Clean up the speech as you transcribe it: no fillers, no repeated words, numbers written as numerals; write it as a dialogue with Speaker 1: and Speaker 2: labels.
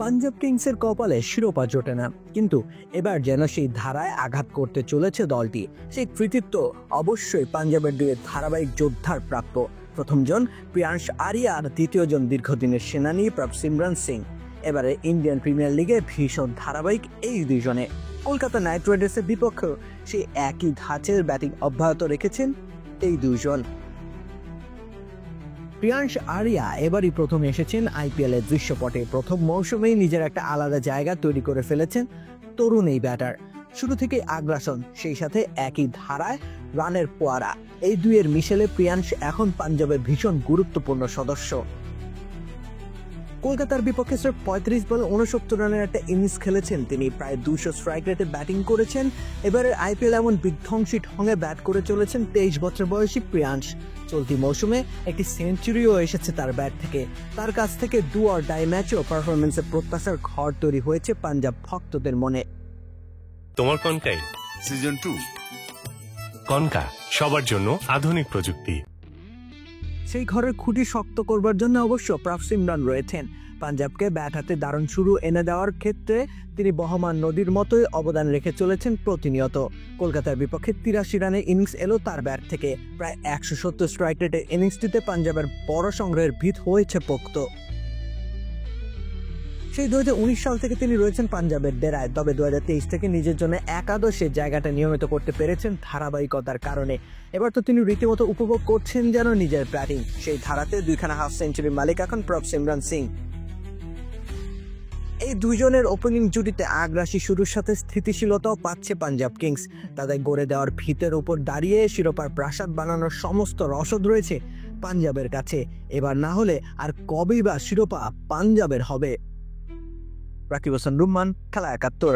Speaker 1: পাঞ্জাব কিংসের কপালে শিরোপা জোটে না, কিন্তু এবার যেন সেই ধারায় আঘাত করতে চলেছে দলটি। সেই কৃতিত্ব অবশ্যই পাঞ্জাবের দুই ধারাবাহিক যোদ্ধার প্রাপ্য। প্রথমজন প্রিয়াংশ আরিয়া আর দ্বিতীয়জন দীর্ঘদিনের সেনানী প্রভসিমরন সিং। এবারে ইন্ডিয়ান প্রিমিয়ার লিগে ভীষণ ধারাবাহিক এই দুইজনে। কলকাতা নাইট রাইডার্সের বিপক্ষেও সেই একই ধাঁচের ব্যাটিং অব্যাহত রেখেছেন এই দুইজন। প্রিয়াংশ আরিয়া এবারই প্রথম এসেছেন আইপিএল এর দৃশ্যপটে। প্রথম মৌসুমেই নিজের একটা আলাদা জায়গা তৈরি করে ফেলেছেন তরুণ এই ব্যাটার। শুরু থেকে আগ্রাসন, সেই সাথে একই ধারায় রানের ফোয়ারা, এই দুইয়ের মিশেলে প্রিয়াংশ এখন পাঞ্জাবের ভীষণ গুরুত্বপূর্ণ সদস্য। কলকাতার বিপক্ষে 35 বলে 69 রানের একটা ইনিংস খেলেছেন তিনি। প্রায় 200 স্ট্রাইক রেটে ব্যাটিং করেছেন। এবারে আইপিএল এমন বিধ্বংসী ঢঙে ব্যাট করে চলেছেন 23 বছর বয়সী প্রিয়াংশ। চলতি মৌসুমে একটি সেঞ্চুরিও এসেছে তার ব্যাট থেকে। তার কাছ থেকে ডু অর ডাই ম্যাচও পারফরমেন্সের প্রত্যাশার ঘর তৈরি হয়েছে পাঞ্জাব ভক্তদের মনে।
Speaker 2: তোমার কনকাই
Speaker 3: সিজন 2
Speaker 2: কনকা, সবার জন্য আধুনিক প্রযুক্তি।
Speaker 1: সেই ঘরের খুঁটি শক্ত করবার জন্য অবশ্য প্রভসিমরন রয়েছেন। পাঞ্জাবকে ব্যাট হাতে দারুণ শুরু এনে দেওয়ার ক্ষেত্রে তিনি বহমান নদীর মতোই অবদান রেখে চলেছেন প্রতিনিয়ত। কলকাতার বিপক্ষে 83 রানের ইনিংস এলো তার ব্যাট থেকে। প্রায় 170 স্ট্রাইক রেটের ইনিংসটিতে পাঞ্জাবের বড় সংগ্রহের ভিত হয়েছে পোক্ত। সেই 2019 সাল থেকে তিনি রয়েছেন পাঞ্জাবের ডেরায়। তবে 2023 থেকে নিজের জন্য একাদশের জায়গাটা নিয়মিত করতে পেরেছেন ধারাবাহিকতার কারণে। এবার তো তিনি রীতিমতো উপভোগ করছেন যেন নিজের ব্যাটিং। সেই ধারাতে 2খানা হাফ সেঞ্চুরির মালিক এখন প্রভসিমরন সিং। এই দুইজনের ওপেনিং জুটিতে আগ্রাসী শুরুর সাথে স্থিতিশীলতাও পাচ্ছে পাঞ্জাব কিংস। তাদের গড়ে দেওয়ার ভিতের উপর দাঁড়িয়ে শিরোপার প্রাসাদ বানানোর সমস্ত রসদ রয়েছে পাঞ্জাবের কাছে। এবার না হলে আর কবেই বা শিরোপা পাঞ্জাবের হবে। রাকিব হাসান রুম্মান, খেলা 71।